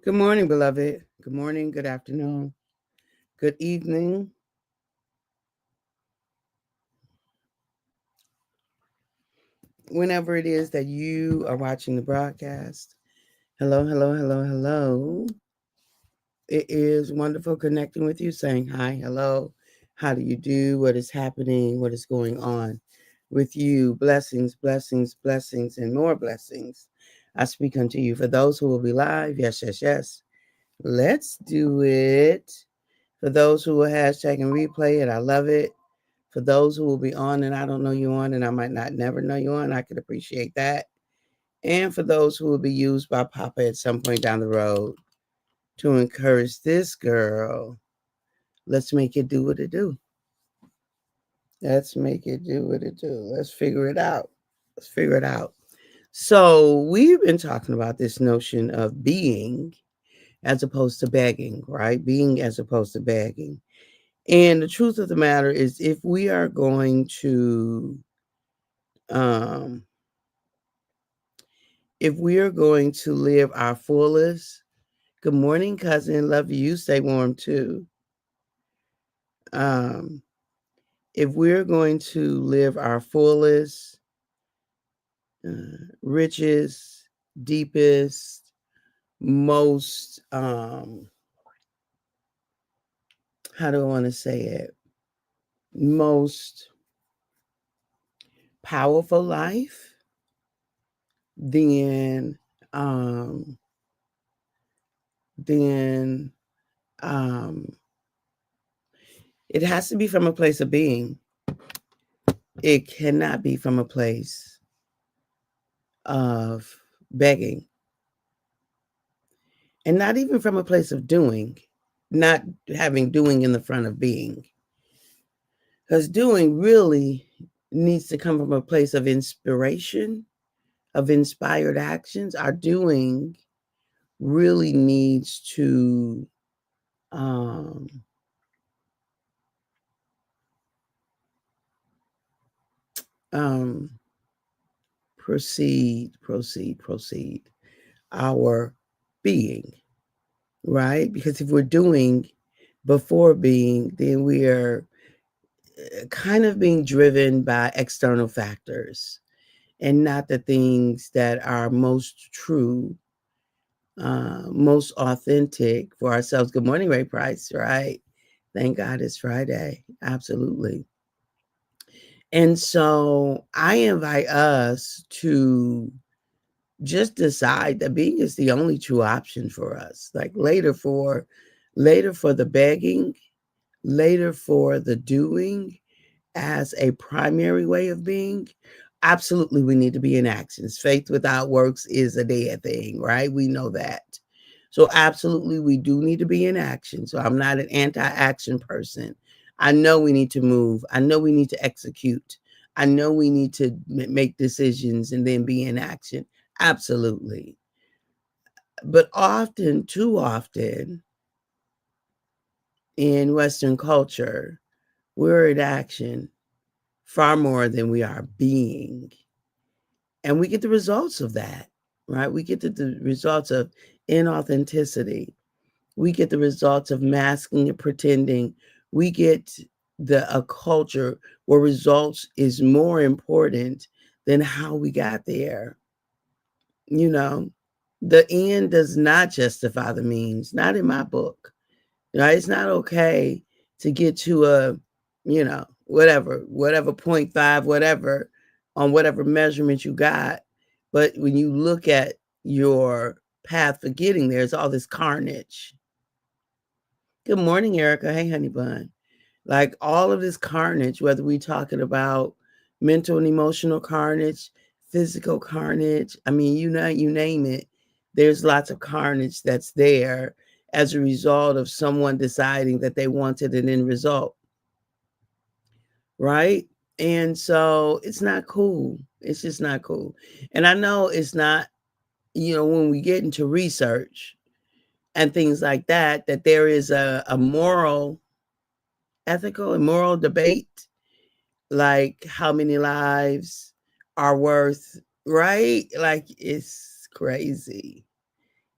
Good morning, beloved. Good morning, good afternoon, good evening. Whenever it is that you are watching the broadcast, hello, hello, hello, hello. It is wonderful connecting with you, saying hi, hello. How do you do? What is happening? What is going on with you? Blessings, blessings, blessings, and more blessings. I speak unto you. For those who will be live, yes, yes, yes. Let's do it. For those who will hashtag and replay it, I love it. For those who will be on and I don't know you on and I might not never know you on, I could appreciate that. And for those who will be used by Papa at some point down the road to encourage this girl, let's make it do what it do. Let's make it do what it do. Let's figure it out. Let's figure it out. So we've been talking about this notion of being as opposed to begging, right? Being as opposed to begging. And the truth of the matter is, if we are going to um, live our fullest, good morning, cousin. Love you. You stay warm too. Um, if we're going to live our fullest, richest, deepest, most, how do I want to say it? Most powerful life, then, um, then, um, it has to be from a place of being. It cannot be from a place of begging, and not even from a place of doing, not having doing in the front of being. Because doing really needs to come from a place of inspiration, of inspired actions. Our doing really needs to um, um, proceed our being, right? Because if we're doing before being, then we are kind of being driven by external factors and not the things that are most true, most authentic for ourselves. Good morning, Ray Price, right? Thank God it's Friday. Absolutely. And so I invite us to just decide that being is the only true option for us. Like later for the begging, later for the doing as a primary way of being. Absolutely, we need to be in actions. Faith without works is a dead thing, right? We know that. So, absolutely, we do need to be in action. So, I'm not an anti action person. I know we need to move. I know we need to execute. I know we need to make decisions and then be in action. Absolutely. But often, too often, in Western culture, we're in action far more than we are being. And we get the results of that, right? We get the results of inauthenticity. We get the results of masking and pretending. We get a culture where results is more important than how we got there. You know, the end does not justify the means, not in my book. Right? It's not okay to get to a, whatever point five, whatever, on whatever measurement you got. But when you look at your path for getting there, it's all this carnage. Good morning, Erica. Hey, honey bun. Like all of this carnage, whether we're talking about mental and emotional carnage, physical carnage, I mean, you name it, there's lots of carnage that's there as a result of someone deciding that they wanted an end result, right? And so it's not cool. It's just not cool. And I know it's not, when we get into research and things like that, that there is a moral, ethical, and moral debate, like how many lives are worth, right? Like it's crazy.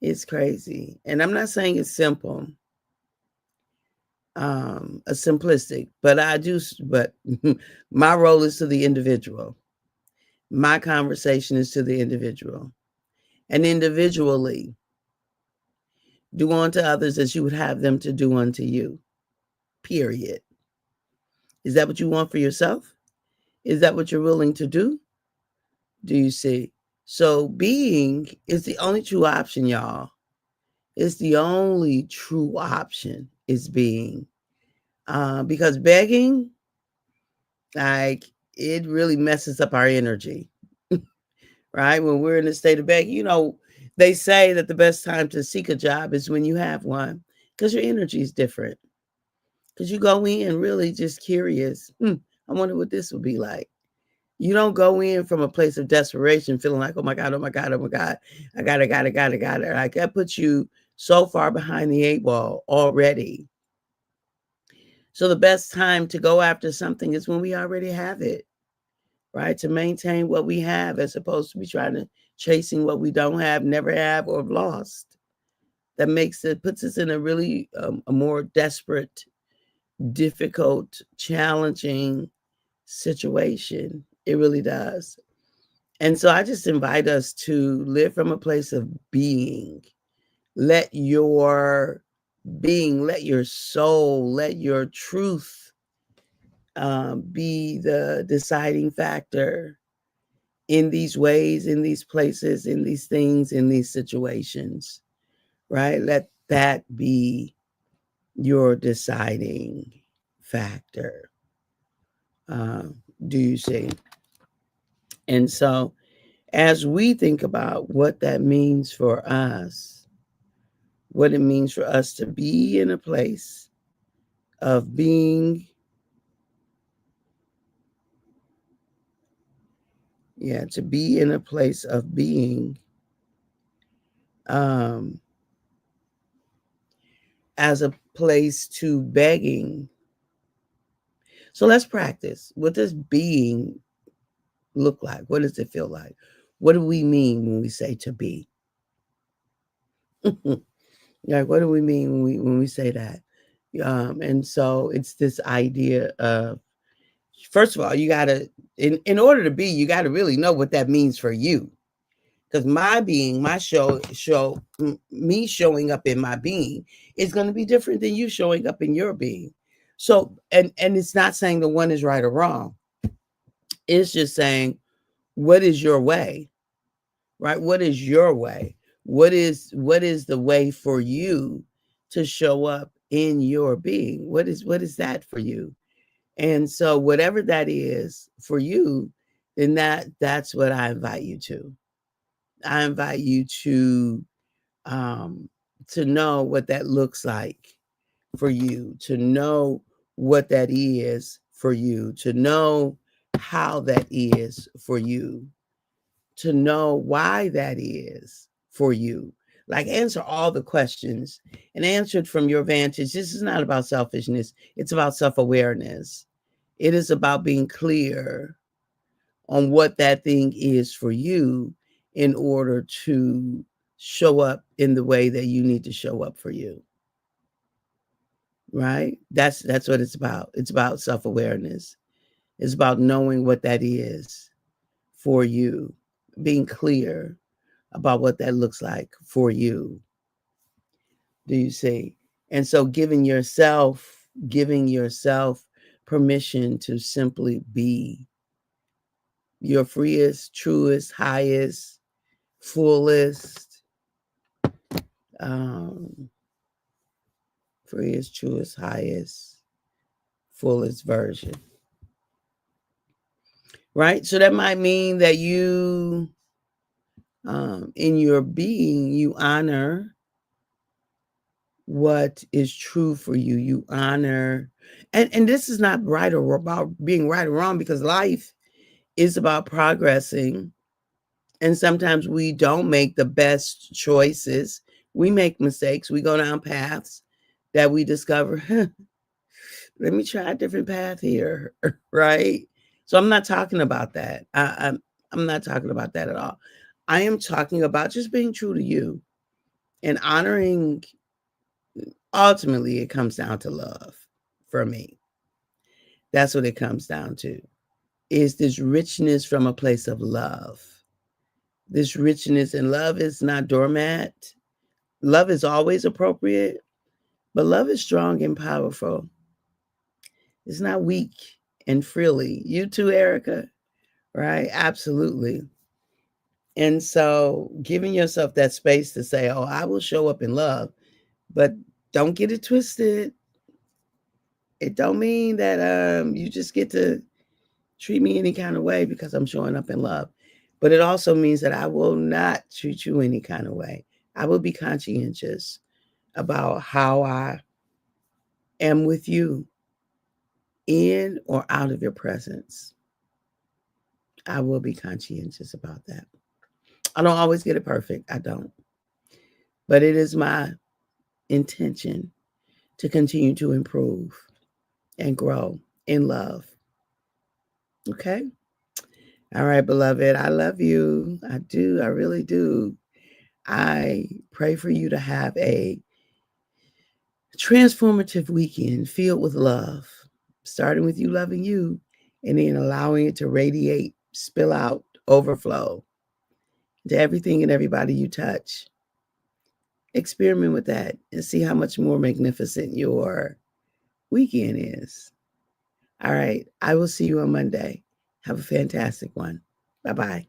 It's crazy. And I'm not saying it's simple, a simplistic, but but my role is to the individual. My conversation is to the individual. And individually, do unto others as you would have them to do unto you. Period. Is that what you want for yourself? Is that what you're willing to do? Do you see? So being is the only true option, y'all. It's the only true option is being. Because begging, like, it really messes up our energy, right? When we're in a state of begging, they say that the best time to seek a job is when you have one because your energy is different. Because you go in really just curious. I wonder what this would be like. You don't go in from a place of desperation, feeling like, oh my God, oh my God, oh my God, I got it. Like that puts you so far behind the 8 ball already. So the best time to go after something is when we already have it, right? To maintain what we have as opposed to be trying to chasing what we don't have, never have, or have lost. That puts us in a really a more desperate, difficult, challenging situation. It really does. And so I just invite us to live from a place of being. Let your being, let your soul, let your truth be the deciding factor in these ways, in these places, in these things, in these situations, right? Let that be your deciding factor. Do you see? And so, as we think about what that means for us, what it means for us to be in a place of being, to be in a place of being, as a place to begging. So let's practice. What does being look like? What does it feel like? What do we mean when we say to be? Like, what do we mean when we say that? And so it's this idea of, first of all, you gotta, in order to be, you gotta really know what that means for you. Because my being, me showing up in my being is going to be different than you showing up in your being. So, and it's not saying the one is right or wrong. It's just saying, what is your way, right? What is your way? What is the way for you to show up in your being? What is that for you? And so, whatever that is for you, then that's what I invite you to. I invite you to know what that looks like for you, to know what that is for you, to know how that is for you, to know why that is for you. Like, answer all the questions and answer it from your vantage. This is not about selfishness, it's about self awareness. It is about being clear on what that thing is for you in order to show up in the way that you need to show up for you. Right? That's what it's about. It's about self-awareness. It's about knowing what that is for you, being clear about what that looks like for you. Do you see? And so giving yourself permission to simply be your freest, truest, highest, fullest, freest, truest, highest, fullest version. Right? So that might mean that you, in your being, you honor what is true for you. You honor, and this is not right or about being right or wrong, because life is about progressing. And sometimes we don't make the best choices. We make mistakes. We go down paths that we discover, let me try a different path here, right? So I'm not talking about that. I'm not talking about that at all. I am talking about just being true to you And honoring, ultimately, it comes down to love for me. That's what it comes down to. Is this richness from a place of love. This richness, and love is not doormat. Love is always appropriate, but love is strong and powerful. It's not weak and frilly. You too, Erica, right? Absolutely. And so giving yourself that space to say, oh, I will show up in love, but don't get it twisted. It don't mean that you just get to treat me any kind of way because I'm showing up in love. But it also means that I will not treat you any kind of way. I will be conscientious about how I am with you in or out of your presence. I will be conscientious about that. I don't always get it perfect. I don't. But it is my intention to continue to improve and grow in love. Okay? All right, beloved. I love you. I do. I really do. I pray for you to have a transformative weekend filled with love, starting with you loving you and then allowing it to radiate, spill out, overflow to everything and everybody you touch. Experiment with that and see how much more magnificent your weekend is. All right. I will see you on Monday. Have a fantastic one. Bye bye.